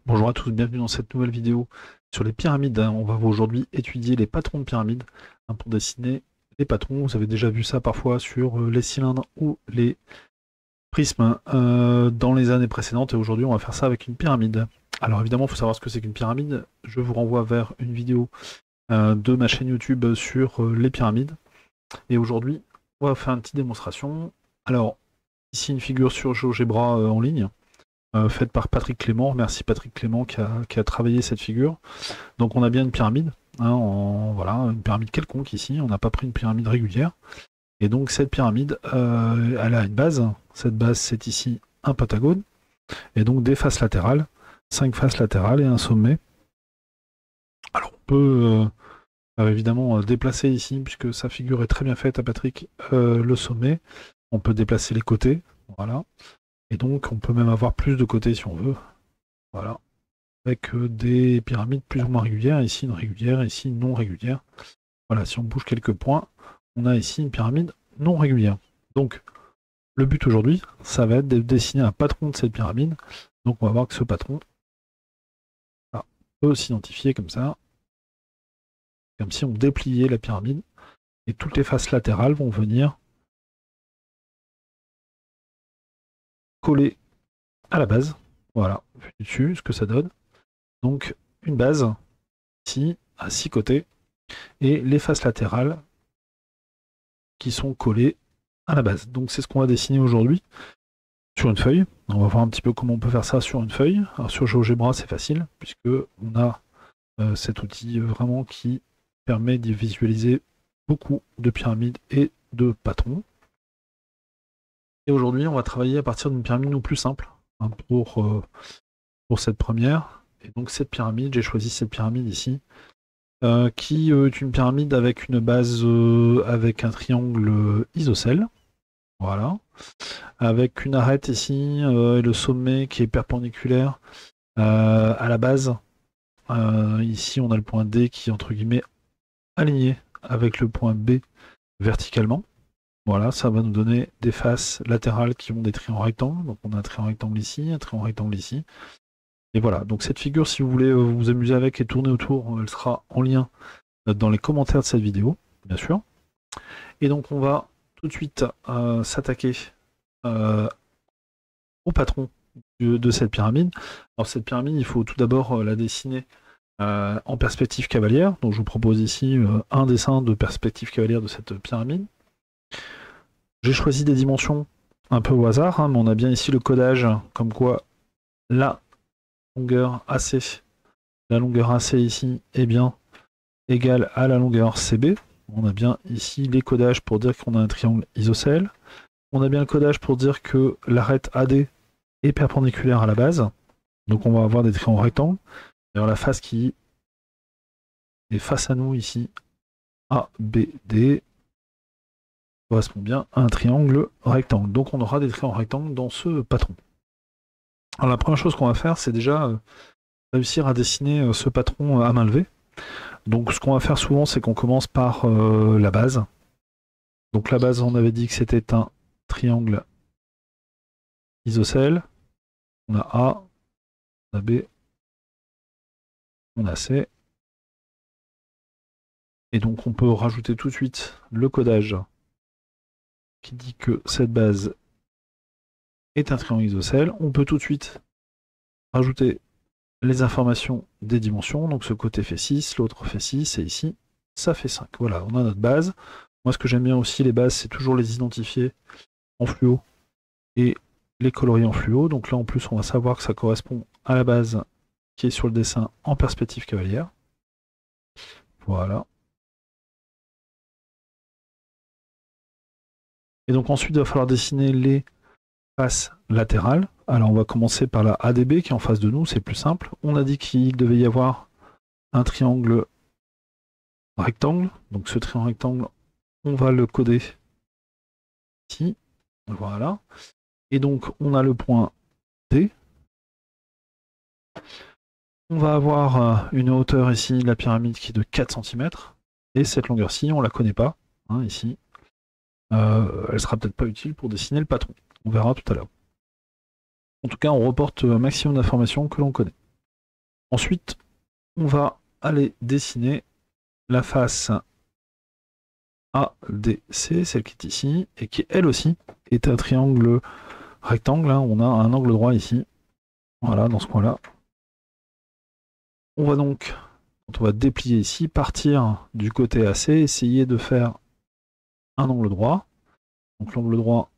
Bonjour à tous, bienvenue dans cette nouvelle vidéo sur les pyramides. On va aujourd'hui étudier les patrons de pyramides pour dessiner les patrons. Vous avez déjà vu ça parfois sur les cylindres ou les prismes dans les années précédentes et aujourd'hui on va faire ça avec une pyramide. Alors évidemment il faut savoir ce que c'est qu'une pyramide. Je vous renvoie vers une vidéo de ma chaîne YouTube sur les pyramides. Et aujourd'hui on va faire une petite démonstration. Alors ici une figure sur GeoGebra en ligne. Faite par Patrick Clément. Merci Patrick Clément qui a travaillé cette figure. Donc on a bien une pyramide, voilà, une pyramide quelconque ici, on n'a pas pris une pyramide régulière. Et donc cette pyramide, elle a une base. Cette base, c'est ici un pentagone, et donc des faces latérales, 5 faces latérales et un sommet. Alors on peut évidemment déplacer ici, puisque sa figure est très bien faite à Patrick, le sommet. On peut déplacer les côtés, voilà. Et donc on peut même avoir plus de côtés si on veut. Voilà. Avec des pyramides plus ou moins régulières, ici une régulière, ici une non régulière. Voilà, si on bouge quelques points, on a ici une pyramide non régulière. Donc, le but aujourd'hui, ça va être de dessiner un patron de cette pyramide. Donc, on va voir que ce patron peut s'identifier comme ça, comme si on dépliait la pyramide, et toutes les faces latérales vont venir coller à la base. Voilà, vu dessus, ce que ça donne. Donc, une base, ici, à 6 côtés, et les faces latérales qui sont collées à la base. Donc c'est ce qu'on va dessiner aujourd'hui sur une feuille. On va voir un petit peu comment on peut faire ça sur une feuille. Alors sur GeoGebra c'est facile puisque on a cet outil vraiment qui permet de visualiser beaucoup de pyramides et de patrons. Et aujourd'hui on va travailler à partir d'une pyramide non plus simple pour cette première. Et donc cette pyramide, j'ai choisi cette pyramide ici, qui est une pyramide avec une base avec un triangle isocèle. Voilà. Avec une arête ici et le sommet qui est perpendiculaire à la base. Ici, on a le point D qui est entre guillemets aligné avec le point B verticalement. Voilà, ça va nous donner des faces latérales qui ont des triangles rectangles. Donc on a un triangle rectangle ici, un triangle rectangle ici. Et voilà, donc cette figure, si vous voulez vous amuser avec et tourner autour, elle sera en lien dans les commentaires de cette vidéo, bien sûr. Et donc on va tout de suite s'attaquer au patron de cette pyramide. Alors cette pyramide, il faut tout d'abord la dessiner en perspective cavalière. Donc je vous propose ici un dessin de perspective cavalière de cette pyramide. J'ai choisi des dimensions un peu au hasard, mais on a bien ici le codage, comme quoi la longueur AC, ici est bien égale à la longueur CB. On a bien ici les codages pour dire qu'on a un triangle isocèle. On a bien le codage pour dire que l'arête AD est perpendiculaire à la base. Donc on va avoir des triangles rectangles. D'ailleurs la face qui est face à nous ici, ABD, correspond bien à un triangle rectangle. Donc on aura des triangles rectangles dans ce patron. Alors la première chose qu'on va faire, c'est déjà réussir à dessiner ce patron à main levée. Donc ce qu'on va faire souvent, c'est qu'on commence par la base. Donc la base, on avait dit que c'était un triangle isocèle. On a A, on a B, on a C. Et donc on peut rajouter tout de suite le codage qui dit que cette base est un triangle isocèle. On peut tout de suite rajouter les informations des dimensions. Donc ce côté fait 6, l'autre fait 6, et ici, ça fait 5. Voilà, on a notre base. Moi, ce que j'aime bien aussi, les bases, c'est toujours les identifier en fluo et les colorier en fluo. Donc là, en plus, on va savoir que ça correspond à la base qui est sur le dessin en perspective cavalière. Voilà. Et donc ensuite, il va falloir dessiner les faces latérales. Alors on va commencer par la ADB qui est en face de nous, c'est plus simple. On a dit qu'il devait y avoir un triangle rectangle. Donc ce triangle rectangle, on va le coder ici. Voilà. Et donc on a le point D. On va avoir une hauteur ici, la pyramide qui est de 4 cm. Et cette longueur-ci, on ne la connaît pas, ici. Elle sera peut-être pas utile pour dessiner le patron. On verra tout à l'heure. En tout cas, on reporte un maximum d'informations que l'on connaît. Ensuite, on va aller dessiner la face ADC, celle qui est ici, et qui elle aussi est un triangle rectangle. Hein. On a un angle droit ici, voilà, dans ce coin-là. On va donc, quand on va déplier ici, partir du côté AC, essayer de faire un angle droit. Donc l'angle droit,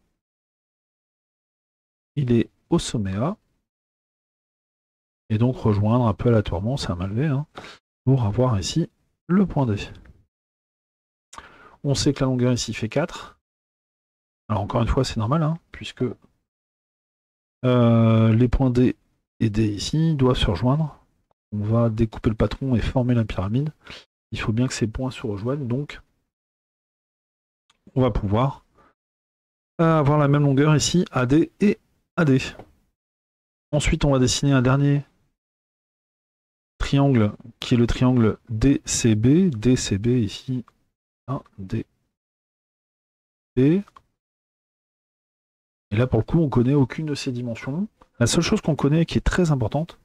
il est au sommet A. Et donc rejoindre un peu aléatoirement, c'est un mal V, hein, pour avoir ici le point D. On sait que la longueur ici fait 4. Alors encore une fois, c'est normal, hein, puisque les points D et D ici doivent se rejoindre. On va découper le patron et former la pyramide. Il faut bien que ces points se rejoignent, donc on va pouvoir avoir la même longueur ici, AD et AD. Ensuite, on va dessiner un dernier triangle qui est le triangle DCB. DCB ici, 1, D, B. Et là, pour le coup, on ne connaît aucune de ces dimensions. La seule chose qu'on connaît qui est très importante,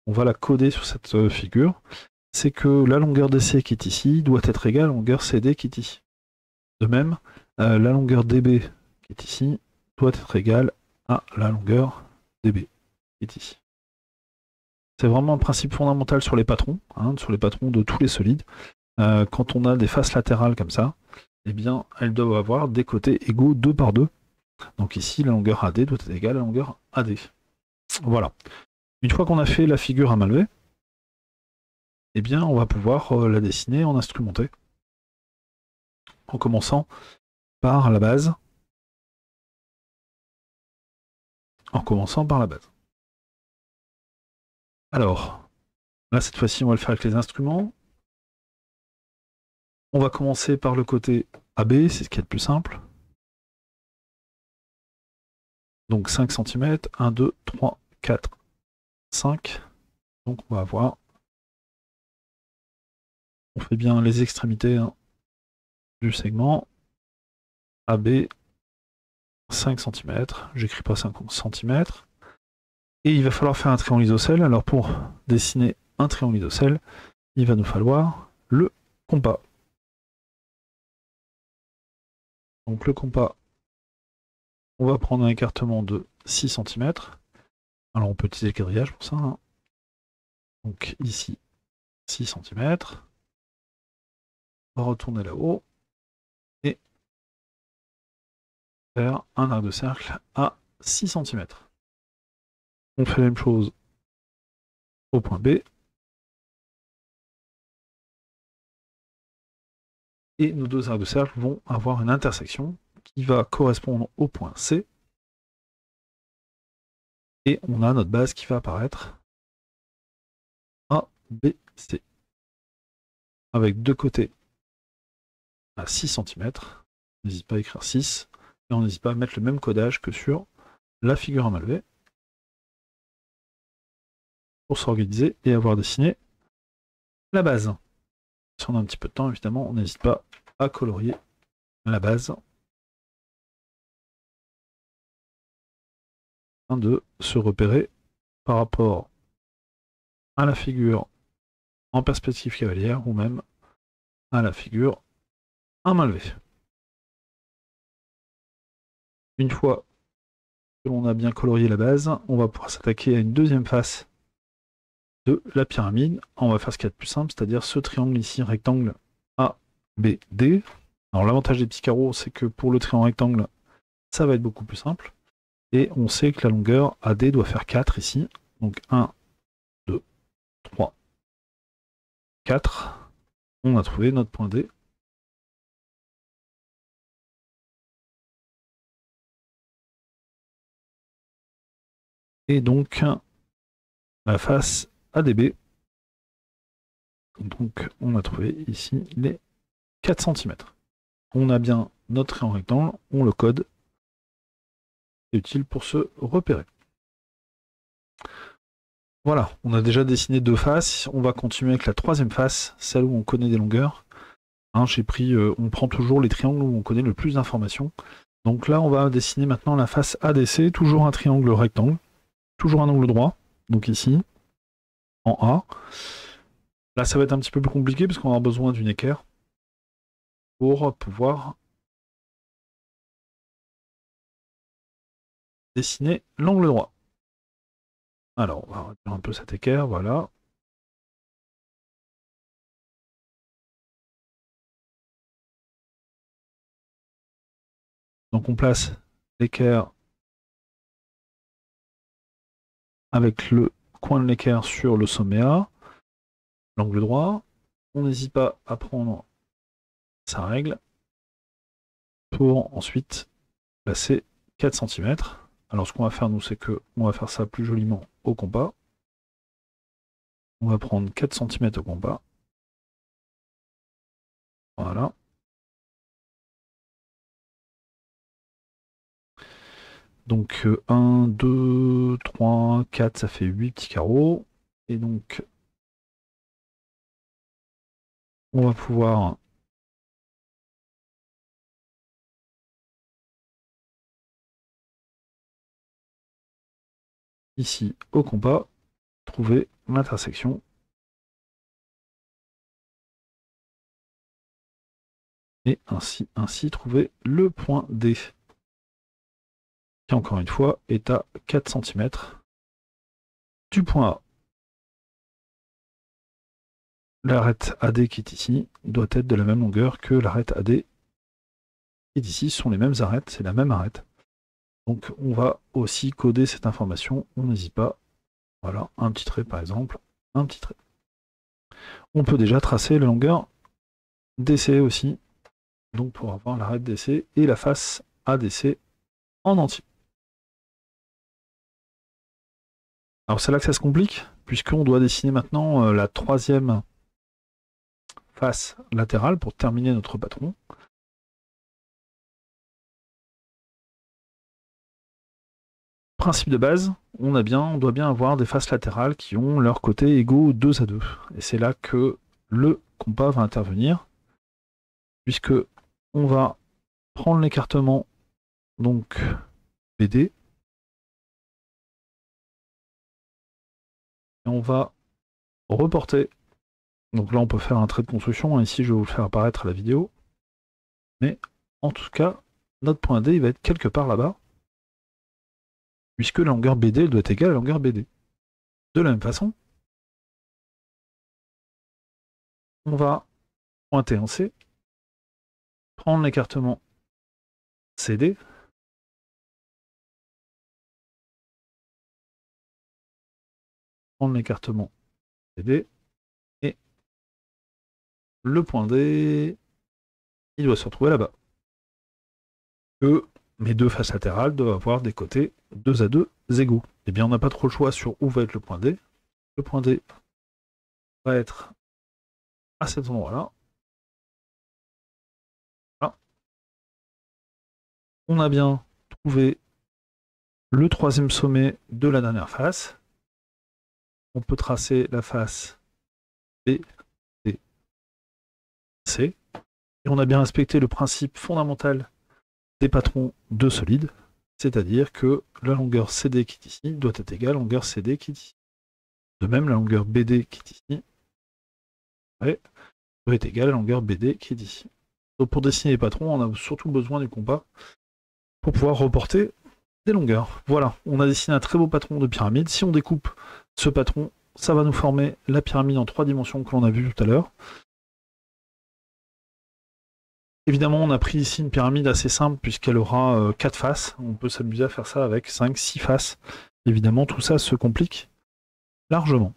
on va la coder sur cette figure, c'est que la longueur DC qui est ici doit être égale à la longueur CD qui est ici. De même, la longueur DB qui est ici doit être égale à la longueur DB qui est ici. C'est vraiment un principe fondamental sur les patrons, hein, sur les patrons de tous les solides. Quand on a des faces latérales comme ça, eh bien, elles doivent avoir des côtés égaux 2 par 2. Donc ici, la longueur AD doit être égale à la longueur AD. Voilà. Une fois qu'on a fait la figure à main levée, eh bien, on va pouvoir la dessiner en instrumenté. En commençant par la base. Alors, là, cette fois-ci, on va le faire avec les instruments. On va commencer par le côté AB, c'est ce qui est le plus simple. Donc 5 cm, 1, 2, 3, 4, 5. Donc on va avoir... On fait bien les extrémités hein, du segment. AB, 5 cm. J'écris pas 5 cm. Et il va falloir faire un triangle isocèle. Alors pour dessiner un triangle isocèle, il va nous falloir le compas. Donc le compas, on va prendre un écartement de 6 cm. Alors on peut utiliser le quadrillage pour ça. Hein. Donc ici, 6 cm. On va retourner là-haut. Et faire un arc de cercle à 6 cm. On fait la même chose au point B. Et nos deux arcs de cercle vont avoir une intersection qui va correspondre au point C. Et on a notre base qui va apparaître A, B, C. Avec deux côtés à 6 cm. N'hésite pas à écrire 6. Et on n'hésite pas à mettre le même codage que sur la figure à main levée. Pour s'organiser et avoir dessiné la base. Si on a un petit peu de temps, évidemment, on n'hésite pas à colorier la base. Afin de se repérer par rapport à la figure en perspective cavalière ou même à la figure à main levée. Une fois que l'on a bien colorié la base, on va pouvoir s'attaquer à une deuxième face de la pyramide. On va faire ce qu'il y a de plus simple, c'est-à-dire ce triangle ici, rectangle ABD. Alors l'avantage des petits carreaux, c'est que pour le triangle rectangle, ça va être beaucoup plus simple. Et on sait que la longueur AD doit faire 4 ici. Donc 1, 2, 3, 4. On a trouvé notre point D. Et donc la face ADB. Donc on a trouvé ici les 4 cm. On a bien notre triangle rectangle, on le code. C'est utile pour se repérer. Voilà, on a déjà dessiné deux faces. On va continuer avec la troisième face, celle où on connaît des longueurs. Hein, on prend toujours les triangles où on connaît le plus d'informations. Donc là, on va dessiner maintenant la face ADC, toujours un triangle rectangle, toujours un angle droit. Donc ici, en A. Là, ça va être un petit peu plus compliqué parce qu'on aura besoin d'une équerre pour pouvoir dessiner l'angle droit. Alors, on va réduire un peu cette équerre, voilà. Donc on place l'équerre avec le coin de l'équerre sur le sommet A, l'angle droit. On n'hésite pas à prendre sa règle pour ensuite placer 4 cm. Alors ce qu'on va faire nous, c'est que on va faire ça plus joliment au compas. On va prendre 4 cm au compas. Voilà. Donc 1, 2, 3, 4, ça fait 8 petits carreaux. Et donc on va pouvoir ici au compas trouver l'intersection. Et ainsi trouver le point D, qui encore une fois est à 4 cm du point A. L'arête AD qui est ici doit être de la même longueur que l'arête AD qui est ici. Ce sont les mêmes arêtes, c'est la même arête. Donc on va aussi coder cette information, on n'hésite pas. Voilà, un petit trait par exemple, un petit trait. On peut déjà tracer la longueur DC aussi, donc pour avoir l'arête DC et la face ADC en entier. Alors c'est là que ça se complique, puisqu'on doit dessiner maintenant la troisième face latérale pour terminer notre patron. Principe de base, on doit bien avoir des faces latérales qui ont leurs côtés égaux 2 à 2. Et c'est là que le compas va intervenir, puisque on va prendre l'écartement donc BD, et on va reporter. Donc là on peut faire un trait de construction, ici je vais vous le faire apparaître à la vidéo, mais en tout cas notre point D il va être quelque part là-bas, puisque la longueur BD elle doit être égale à la longueur BD. De la même façon, on va pointer en C, prendre l'écartement CD, prendre l'écartement CD, et le point D, il doit se retrouver là-bas. Que mes deux faces latérales doivent avoir des côtés 2 à 2 égaux. Eh bien, on n'a pas trop le choix sur où va être le point D. Le point D va être à cet endroit-là. Voilà. On a bien trouvé le troisième sommet de la dernière face. On peut tracer la face B, D, C. Et on a bien respecté le principe fondamental des patrons de solide, c'est-à-dire que la longueur CD qui est ici doit être égale à la longueur CD qui est ici. De même, la longueur BD qui est ici doit être égale à la longueur BD qui est ici. Donc pour dessiner les patrons, on a surtout besoin du compas pour pouvoir reporter des longueurs. Voilà, on a dessiné un très beau patron de pyramide. Si on découpe ce patron, ça va nous former la pyramide en 3 dimensions que l'on a vu tout à l'heure. Évidemment, on a pris ici une pyramide assez simple puisqu'elle aura 4 faces. On peut s'amuser à faire ça avec 5, 6 faces. Évidemment, tout ça se complique largement.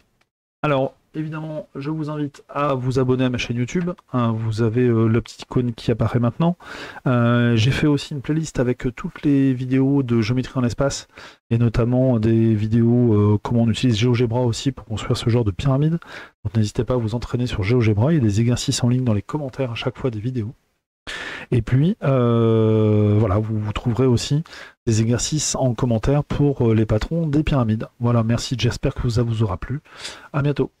Alors, évidemment, je vous invite à vous abonner à ma chaîne YouTube. Vous avez la petite icône qui apparaît maintenant. J'ai fait aussi une playlist avec toutes les vidéos de géométrie dans l'espace et notamment des vidéos comment on utilise GeoGebra aussi pour construire ce genre de pyramide. Donc n'hésitez pas à vous entraîner sur GeoGebra. Il y a des exercices en ligne dans les commentaires à chaque fois des vidéos. Et puis, voilà, vous trouverez aussi des exercices en commentaire pour les patrons des pyramides. Voilà, merci, j'espère que ça vous aura plu. À bientôt.